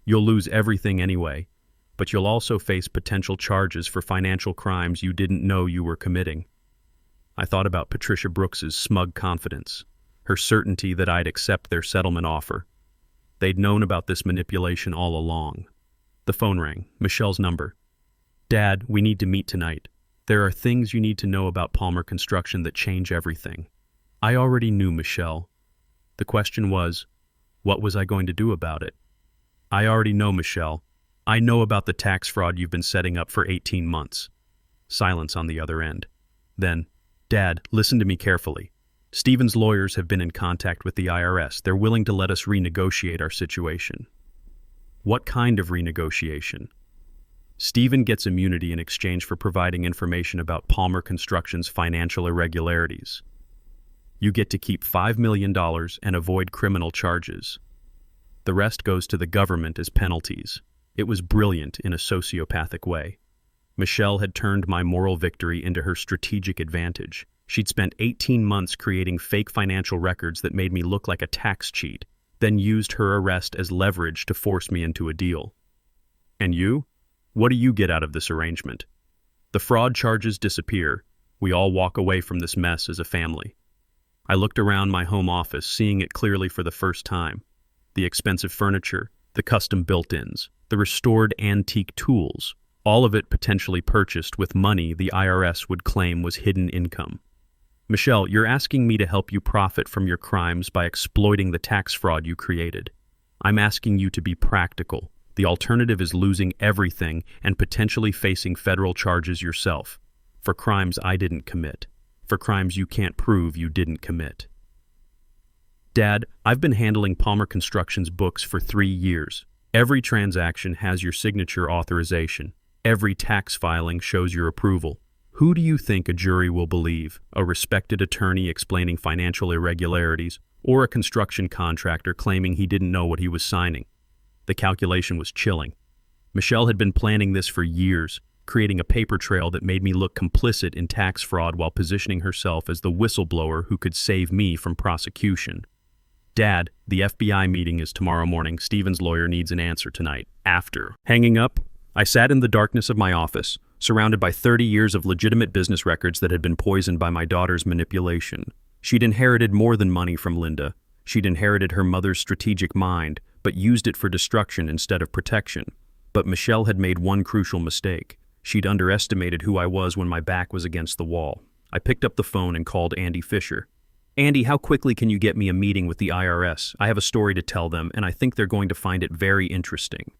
You'll lose everything anyway, but you'll also face potential charges for financial crimes you didn't know you were committing. I thought about Patricia Brooks's smug confidence, her certainty that I'd accept their settlement offer. They'd known about this manipulation all along. The phone rang, Michelle's number. Dad, we need to meet tonight. There are things you need to know about Palmer Construction that change everything. I already knew Michelle. The question was, what was I going to do about it? I already know, Michelle. I know about the tax fraud you've been setting up for 18 months. Silence on the other end. Then, Dad, listen to me carefully. Stephen's lawyers have been in contact with the IRS. They're willing to let us renegotiate our situation. What kind of renegotiation? Stephen gets immunity in exchange for providing information about Palmer Construction's financial irregularities. You get to keep $5 million and avoid criminal charges. The rest goes to the government as penalties. It was brilliant in a sociopathic way. Michelle had turned my moral victory into her strategic advantage. She'd spent 18 months creating fake financial records that made me look like a tax cheat, then used her arrest as leverage to force me into a deal. And you? What do you get out of this arrangement? The fraud charges disappear. We all walk away from this mess as a family. I looked around my home office, seeing it clearly for the first time. The expensive furniture, the custom built-ins, the restored antique tools. all of it potentially purchased with money the IRS would claim was hidden income. Michelle, you're asking me to help you profit from your crimes by exploiting the tax fraud you created. I'm asking you to be practical. The alternative is losing everything and potentially facing federal charges yourself for crimes I didn't commit, for crimes you can't prove you didn't commit. Dad, I've been handling Palmer Construction's books for 3 years. Every transaction has your signature authorization. Every tax filing shows your approval. Who do you think a jury will believe? A respected attorney explaining financial irregularities, or a construction contractor claiming he didn't know what he was signing? The calculation was chilling. Michelle had been planning this for years, creating a paper trail that made me look complicit in tax fraud while positioning herself as the whistleblower who could save me from prosecution. Dad, the FBI meeting is tomorrow morning. Stephen's lawyer needs an answer tonight. After hanging up, I sat in the darkness of my office, surrounded by 30 years of legitimate business records that had been poisoned by my daughter's manipulation. She'd inherited more than money from Linda. She'd inherited her mother's strategic mind, but used it for destruction instead of protection. But Michelle had made one crucial mistake. She'd underestimated who I was when my back was against the wall. I picked up the phone and called Andy Fisher. Andy, how quickly can you get me a meeting with the IRS? I have a story to tell them, and I think they're going to find it very interesting.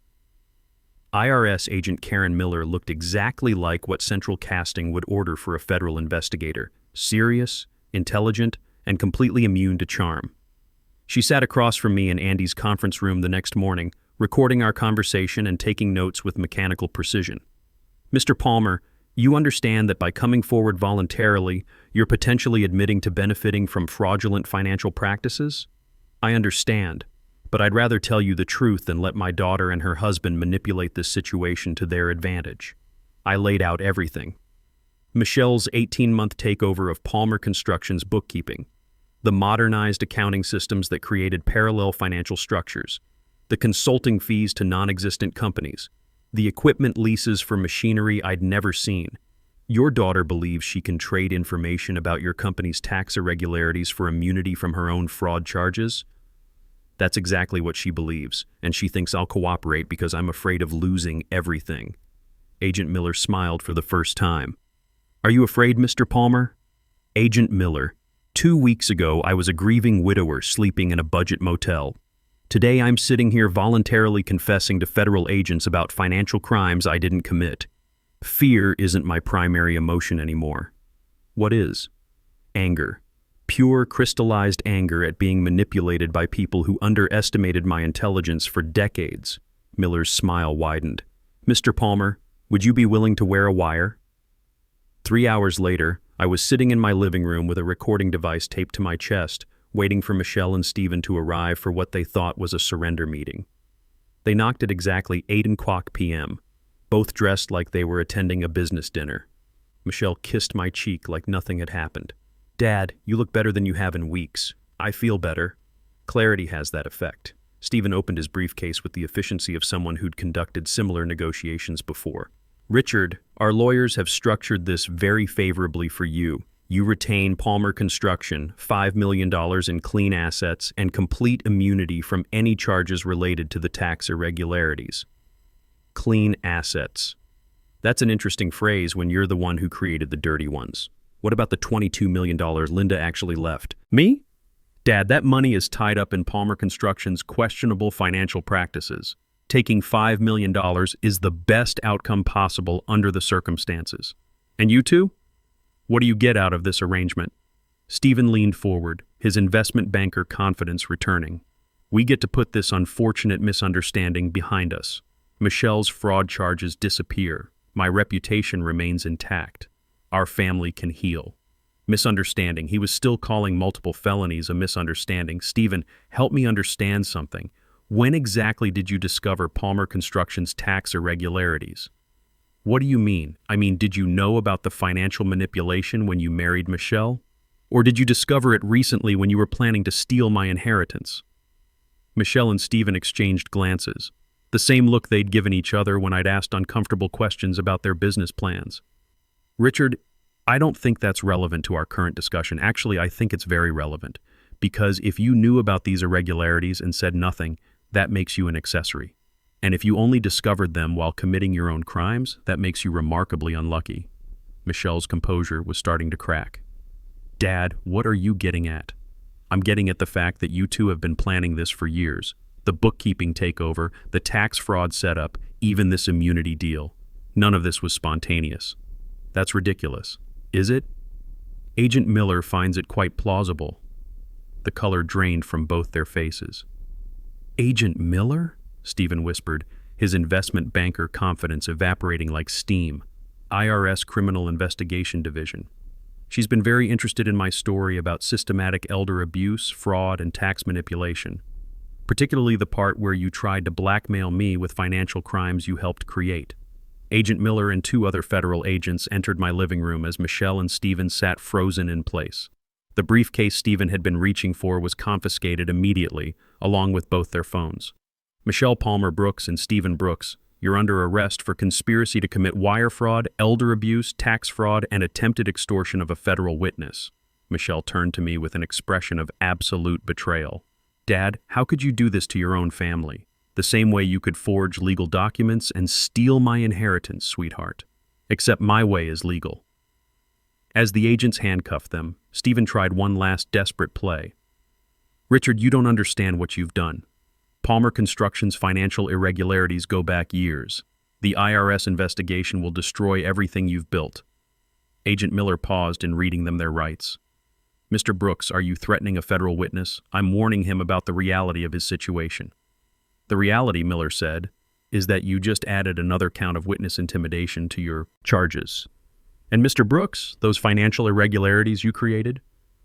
IRS agent Karen Miller looked exactly like what Central Casting would order for a federal investigator. Serious, intelligent, and completely immune to charm. She sat across from me in Andy's conference room the next morning, recording our conversation and taking notes with mechanical precision. Mr. Palmer, you understand that by coming forward voluntarily, you're potentially admitting to benefiting from fraudulent financial practices? I understand, but I'd rather tell you the truth than let my daughter and her husband manipulate this situation to their advantage. I laid out everything. Michelle's 18-month takeover of Palmer Construction's bookkeeping, the modernized accounting systems that created parallel financial structures, the consulting fees to non-existent companies, the equipment leases for machinery I'd never seen. Your daughter believes she can trade information about your company's tax irregularities for immunity from her own fraud charges? That's exactly what she believes, and she thinks I'll cooperate because I'm afraid of losing everything. Agent Miller smiled for the first time. Are you afraid, Mr. Palmer? Agent Miller, 2 weeks ago I was a grieving widower sleeping in a budget motel. Today I'm sitting here voluntarily confessing to federal agents about financial crimes I didn't commit. Fear isn't my primary emotion anymore. What is? Anger. Pure, crystallized anger at being manipulated by people who underestimated my intelligence for decades. Miller's smile widened. Mr. Palmer, would you be willing to wear a wire? 3 hours later, I was sitting in my living room with a recording device taped to my chest, waiting for Michelle and Stephen to arrive for what they thought was a surrender meeting. They knocked at exactly 8:00 p.m., both dressed like they were attending a business dinner. Michelle kissed my cheek like nothing had happened. Dad, you look better than you have in weeks. I feel better. Clarity has that effect. Stephen opened his briefcase with the efficiency of someone who'd conducted similar negotiations before. Richard, our lawyers have structured this very favorably for you. You retain Palmer Construction, $5 million in clean assets, and complete immunity from any charges related to the tax irregularities. Clean assets. That's an interesting phrase when you're the one who created the dirty ones. What about the $22 million Linda actually left? Me? Dad, that money is tied up in Palmer Construction's questionable financial practices. Taking $5 million is the best outcome possible under the circumstances. And you two? What do you get out of this arrangement? Stephen leaned forward, his investment banker confidence returning. We get to put this unfortunate misunderstanding behind us. Michelle's fraud charges disappear. My reputation remains intact. Our family can heal. Misunderstanding. He was still calling multiple felonies a misunderstanding. Stephen, help me understand something. When exactly did you discover Palmer Construction's tax irregularities? What do you mean? I mean, did you know about the financial manipulation when you married Michelle? Or did you discover it recently when you were planning to steal my inheritance? Michelle and Stephen exchanged glances, the same look they'd given each other when I'd asked uncomfortable questions about their business plans. Richard, I don't think that's relevant to our current discussion. Actually, I think it's very relevant, because if you knew about these irregularities and said nothing, that makes you an accessory. And if you only discovered them while committing your own crimes, that makes you remarkably unlucky. Michelle's composure was starting to crack. Dad, what are you getting at? I'm getting at the fact that you two have been planning this for years. The bookkeeping takeover, the tax fraud setup, even this immunity deal. None of this was spontaneous. That's ridiculous. Is it? Agent Miller finds it quite plausible. The color drained from both their faces. Agent Miller? Stephen whispered, his investment banker confidence evaporating like steam. IRS Criminal Investigation Division. She's been very interested in my story about systematic elder abuse, fraud, and tax manipulation, particularly the part where you tried to blackmail me with financial crimes you helped create. Agent Miller and 2 other federal agents entered my living room as Michelle and Stephen sat frozen in place. The briefcase Stephen had been reaching for was confiscated immediately, along with both their phones. Michelle Palmer Brooks and Stephen Brooks, you're under arrest for conspiracy to commit wire fraud, elder abuse, tax fraud, and attempted extortion of a federal witness. Michelle turned to me with an expression of absolute betrayal. Dad, how could you do this to your own family? The same way you could forge legal documents and steal my inheritance, sweetheart. Except my way is legal. As the agents handcuffed them, Stephen tried one last desperate play. Richard, you don't understand what you've done. Palmer Construction's financial irregularities go back years. The IRS investigation will destroy everything you've built. Agent Miller paused in reading them their rights. Mr. Brooks, are you threatening a federal witness? I'm warning him about the reality of his situation. The reality, Miller said, is that you just added another count of witness intimidation to your charges. And Mr. Brooks, those financial irregularities you created?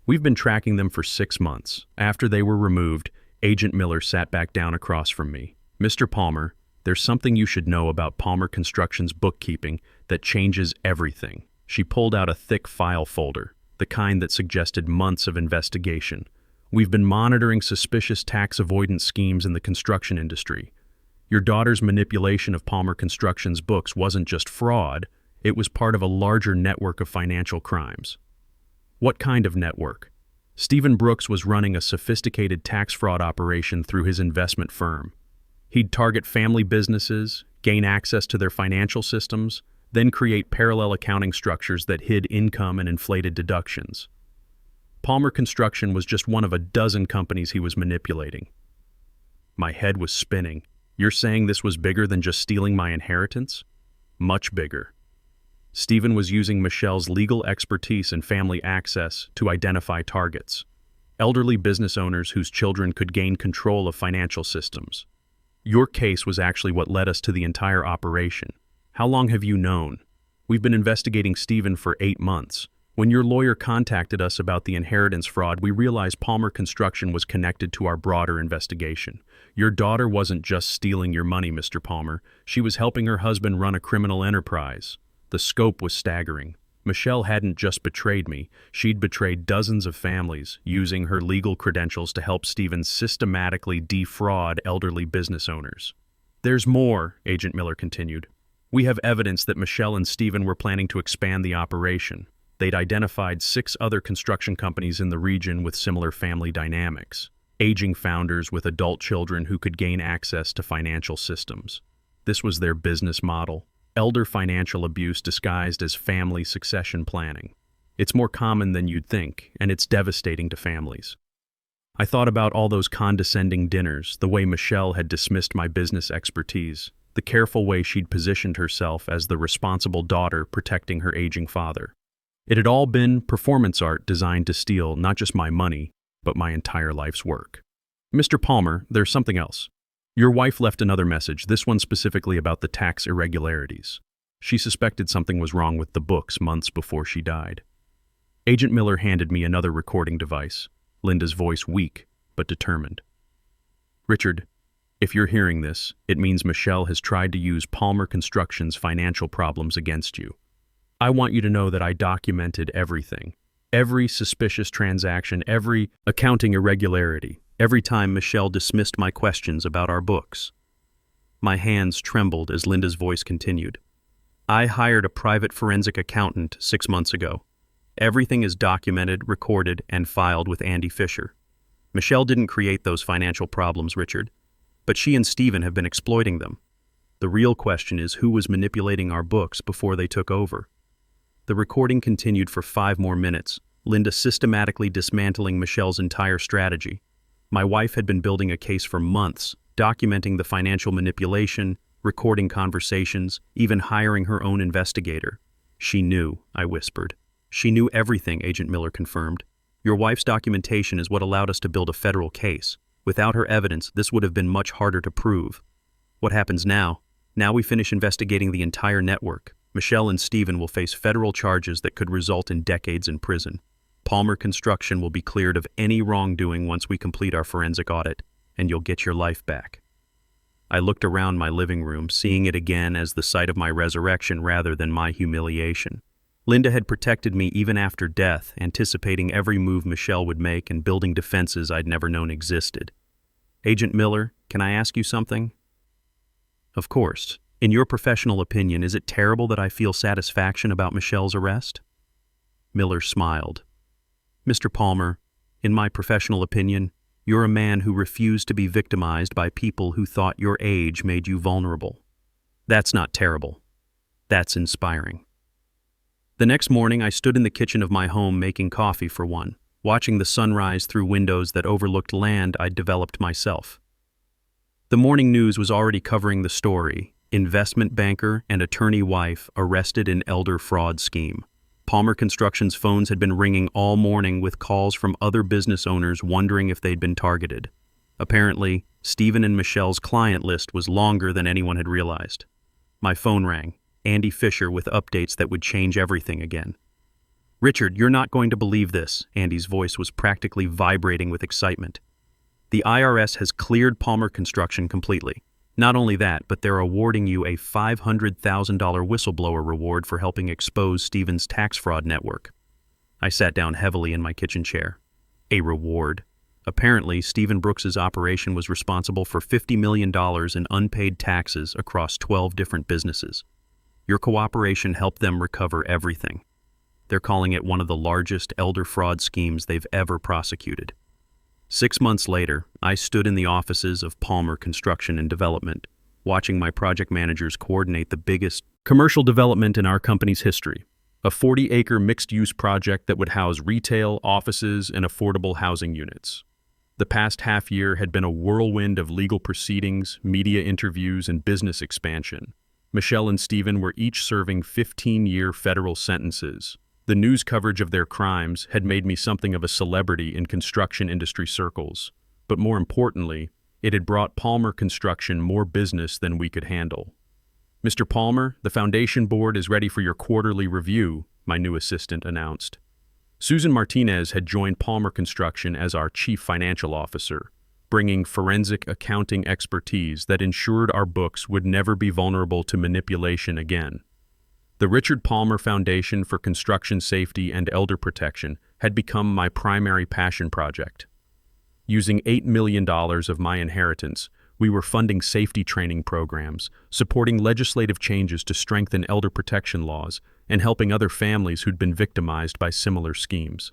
We've been tracking them for 6 months. After they were removed, Agent Miller sat back down across from me. Mr. Palmer, there's something you should know about Palmer Construction's bookkeeping that changes everything. She pulled out a thick file folder, the kind that suggested months of investigation. We've been monitoring suspicious tax avoidance schemes in the construction industry. Your daughter's manipulation of Palmer Construction's books wasn't just fraud, it was part of a larger network of financial crimes. What kind of network? Stephen Brooks was running a sophisticated tax fraud operation through his investment firm. He'd target family businesses, gain access to their financial systems, then create parallel accounting structures that hid income and inflated deductions. Palmer Construction was just one of a dozen companies he was manipulating. My head was spinning. You're saying this was bigger than just stealing my inheritance? Much bigger. Stephen was using Michelle's legal expertise and family access to identify targets. Elderly business owners whose children could gain control of financial systems. Your case was actually what led us to the entire operation. How long have you known? We've been investigating Stephen for 8 months. When your lawyer contacted us about the inheritance fraud, we realized Palmer Construction was connected to our broader investigation. Your daughter wasn't just stealing your money, Mr. Palmer. She was helping her husband run a criminal enterprise. The scope was staggering. Michelle hadn't just betrayed me, she'd betrayed dozens of families, using her legal credentials to help Stephen systematically defraud elderly business owners. There's more, Agent Miller continued. We have evidence that Michelle and Stephen were planning to expand the operation. They'd identified 6 other construction companies in the region with similar family dynamics, aging founders with adult children who could gain access to financial systems. This was their business model. Elder financial abuse disguised as family succession planning. It's more common than you'd think, and it's devastating to families. I thought about all those condescending dinners, the way Michelle had dismissed my business expertise, the careful way she'd positioned herself as the responsible daughter protecting her aging father. It had all been performance art designed to steal not just my money, but my entire life's work. Mr. Palmer, there's something else. Your wife left another message, this one specifically about the tax irregularities. She suspected something was wrong with the books months before she died. Agent Miller handed me another recording device, Linda's voice weak but determined. Richard, if you're hearing this, it means Michelle has tried to use Palmer Construction's financial problems against you. I want you to know that I documented everything. Every suspicious transaction, every accounting irregularity, every time Michelle dismissed my questions about our books. My hands trembled as Linda's voice continued. I hired a private forensic accountant 6 months ago. Everything is documented, recorded, and filed with Andy Fisher. Michelle didn't create those financial problems, Richard, but she and Stephen have been exploiting them. The real question is who was manipulating our books before they took over. The recording continued for 5 more minutes, Linda systematically dismantling Michelle's entire strategy. My wife had been building a case for months, documenting the financial manipulation, recording conversations, even hiring her own investigator. She knew, I whispered. She knew everything, Agent Miller confirmed. Your wife's documentation is what allowed us to build a federal case. Without her evidence, this would have been much harder to prove. What happens now? Now we finish investigating the entire network. Michelle and Stephen will face federal charges that could result in decades in prison. Palmer Construction will be cleared of any wrongdoing once we complete our forensic audit, and you'll get your life back. I looked around my living room, seeing it again as the site of my resurrection rather than my humiliation. Linda had protected me even after death, anticipating every move Michelle would make and building defenses I'd never known existed. Agent Miller, can I ask you something? Of course. In your professional opinion, is it terrible that I feel satisfaction about Michelle's arrest? Miller smiled. Mr. Palmer, in my professional opinion, you're a man who refused to be victimized by people who thought your age made you vulnerable. That's not terrible. That's inspiring. The next morning, I stood in the kitchen of my home making coffee for one, watching the sunrise through windows that overlooked land I'd developed myself. The morning news was already covering the story: investment banker and attorney wife arrested in elder fraud scheme. Palmer Construction's phones had been ringing all morning with calls from other business owners wondering if they'd been targeted. Apparently, Stephen and Michelle's client list was longer than anyone had realized. My phone rang. Andy Fisher with updates that would change everything again. Richard, you're not going to believe this. Andy's voice was practically vibrating with excitement. The IRS has cleared Palmer Construction completely. Not only that, but they're awarding you a $500,000 whistleblower reward for helping expose Stephen's tax fraud network. I sat down heavily in my kitchen chair. A reward. Apparently, Stephen Brooks's operation was responsible for $50 million in unpaid taxes across 12 different businesses. Your cooperation helped them recover everything. They're calling it one of the largest elder fraud schemes they've ever prosecuted. 6 months later, I stood in the offices of Palmer Construction and Development, watching my project managers coordinate the biggest commercial development in our company's history, a 40-acre mixed-use project that would house retail, offices, and affordable housing units. The past half year had been a whirlwind of legal proceedings, media interviews, and business expansion. Michelle and Stephen were each serving 15-year federal sentences. The news coverage of their crimes had made me something of a celebrity in construction industry circles. But more importantly, it had brought Palmer Construction more business than we could handle. Mr. Palmer, the foundation board is ready for your quarterly review, my new assistant announced. Susan Martinez had joined Palmer Construction as our chief financial officer, bringing forensic accounting expertise that ensured our books would never be vulnerable to manipulation again. The Richard Palmer Foundation for Construction Safety and Elder Protection had become my primary passion project. Using $8 million of my inheritance, we were funding safety training programs, supporting legislative changes to strengthen elder protection laws, and helping other families who'd been victimized by similar schemes.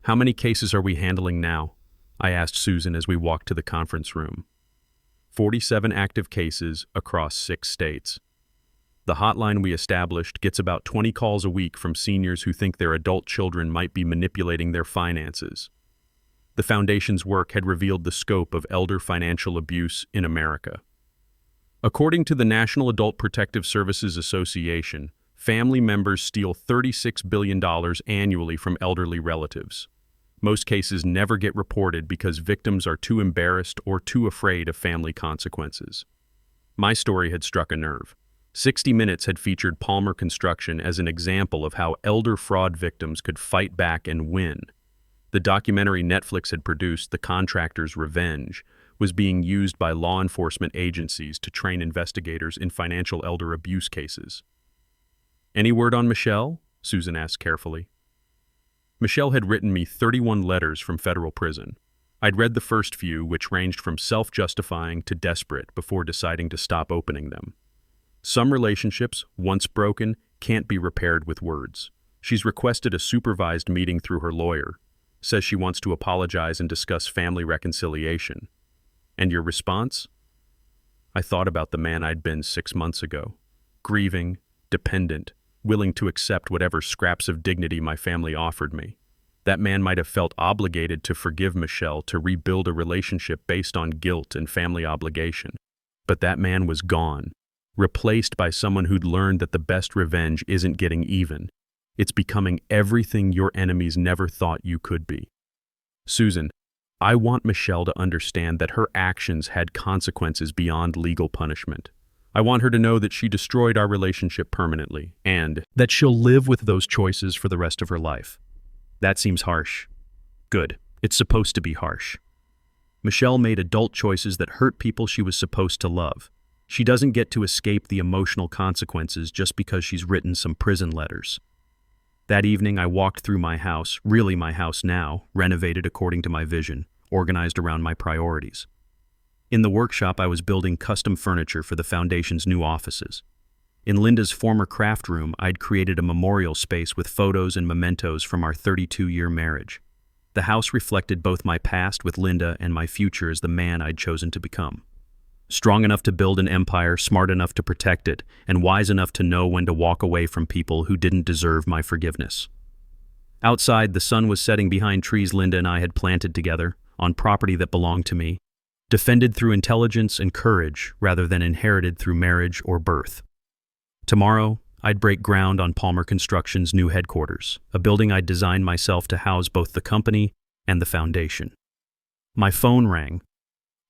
How many cases are we handling now? I asked Susan as we walked to the conference room. 47 active cases across 6 states. The hotline we established gets about 20 calls a week from seniors who think their adult children might be manipulating their finances. The Foundation's work had revealed the scope of elder financial abuse in America. According to the National Adult Protective Services Association, family members steal $36 billion annually from elderly relatives. Most cases never get reported because victims are too embarrassed or too afraid of family consequences. My story had struck a nerve. 60 Minutes had featured Palmer Construction as an example of how elder fraud victims could fight back and win. The documentary Netflix had produced, The Contractor's Revenge, was being used by law enforcement agencies to train investigators in financial elder abuse cases. Any word on Michelle? Susan asked carefully. Michelle had written me 31 letters from federal prison. I'd read the first few, which ranged from self-justifying to desperate, before deciding to stop opening them. Some relationships, once broken, can't be repaired with words. She's requested a supervised meeting through her lawyer, says she wants to apologize and discuss family reconciliation. And your response? I thought about the man I'd been 6 months ago. Grieving, dependent, willing to accept whatever scraps of dignity my family offered me. That man might have felt obligated to forgive Michelle, to rebuild a relationship based on guilt and family obligation. But that man was gone, replaced by someone who'd learned that the best revenge isn't getting even. It's becoming everything your enemies never thought you could be. Susan, I want Michelle to understand that her actions had consequences beyond legal punishment. I want her to know that she destroyed our relationship permanently, and that she'll live with those choices for the rest of her life. That seems harsh. Good. It's supposed to be harsh. Michelle made adult choices that hurt people she was supposed to love. She doesn't get to escape the emotional consequences just because she's written some prison letters. That evening, I walked through my house, really my house now, renovated according to my vision, organized around my priorities. In the workshop, I was building custom furniture for the foundation's new offices. In Linda's former craft room, I'd created a memorial space with photos and mementos from our 32-year marriage. The house reflected both my past with Linda and my future as the man I'd chosen to become. Strong enough to build an empire, smart enough to protect it, and wise enough to know when to walk away from people who didn't deserve my forgiveness. Outside, the sun was setting behind trees Linda and I had planted together, on property that belonged to me, defended through intelligence and courage rather than inherited through marriage or birth. Tomorrow, I'd break ground on Palmer Construction's new headquarters, a building I'd designed myself to house both the company and the foundation. My phone rang.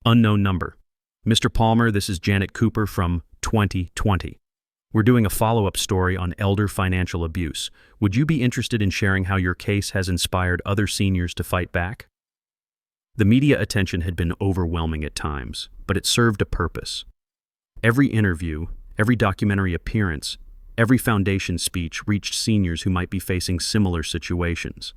Unknown number. Mr. Palmer, this is Janet Cooper from 2020. We're doing a follow-up story on elder financial abuse. Would you be interested in sharing how your case has inspired other seniors to fight back? The media attention had been overwhelming at times, but it served a purpose. Every interview, every documentary appearance, every foundation speech reached seniors who might be facing similar situations.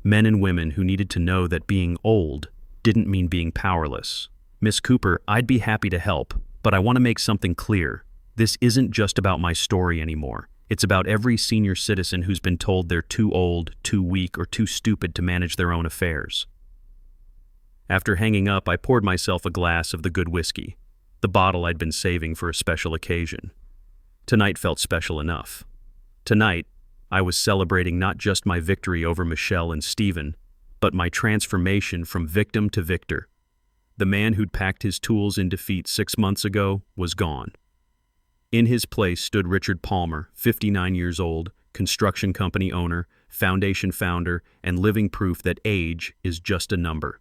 Men and women who needed to know that being old didn't mean being powerless. Miss Cooper, I'd be happy to help, but I want to make something clear. This isn't just about my story anymore. It's about every senior citizen who's been told they're too old, too weak, or too stupid to manage their own affairs. After hanging up, I poured myself a glass of the good whiskey, the bottle I'd been saving for a special occasion. Tonight felt special enough. Tonight, I was celebrating not just my victory over Michelle and Stephen, but my transformation from victim to victor. The man who'd packed his tools in defeat 6 months ago was gone. In his place stood Richard Palmer, 59 years old, construction company owner, foundation founder, and living proof that age is just a number.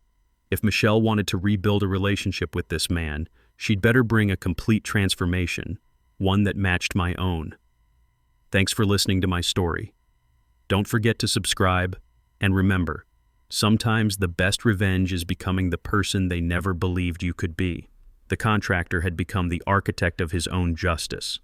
If Michelle wanted to rebuild a relationship with this man, she'd better bring a complete transformation, one that matched my own. Thanks for listening to my story. Don't forget to subscribe, and remember, sometimes the best revenge is becoming the person they never believed you could be. The contractor had become the architect of his own justice.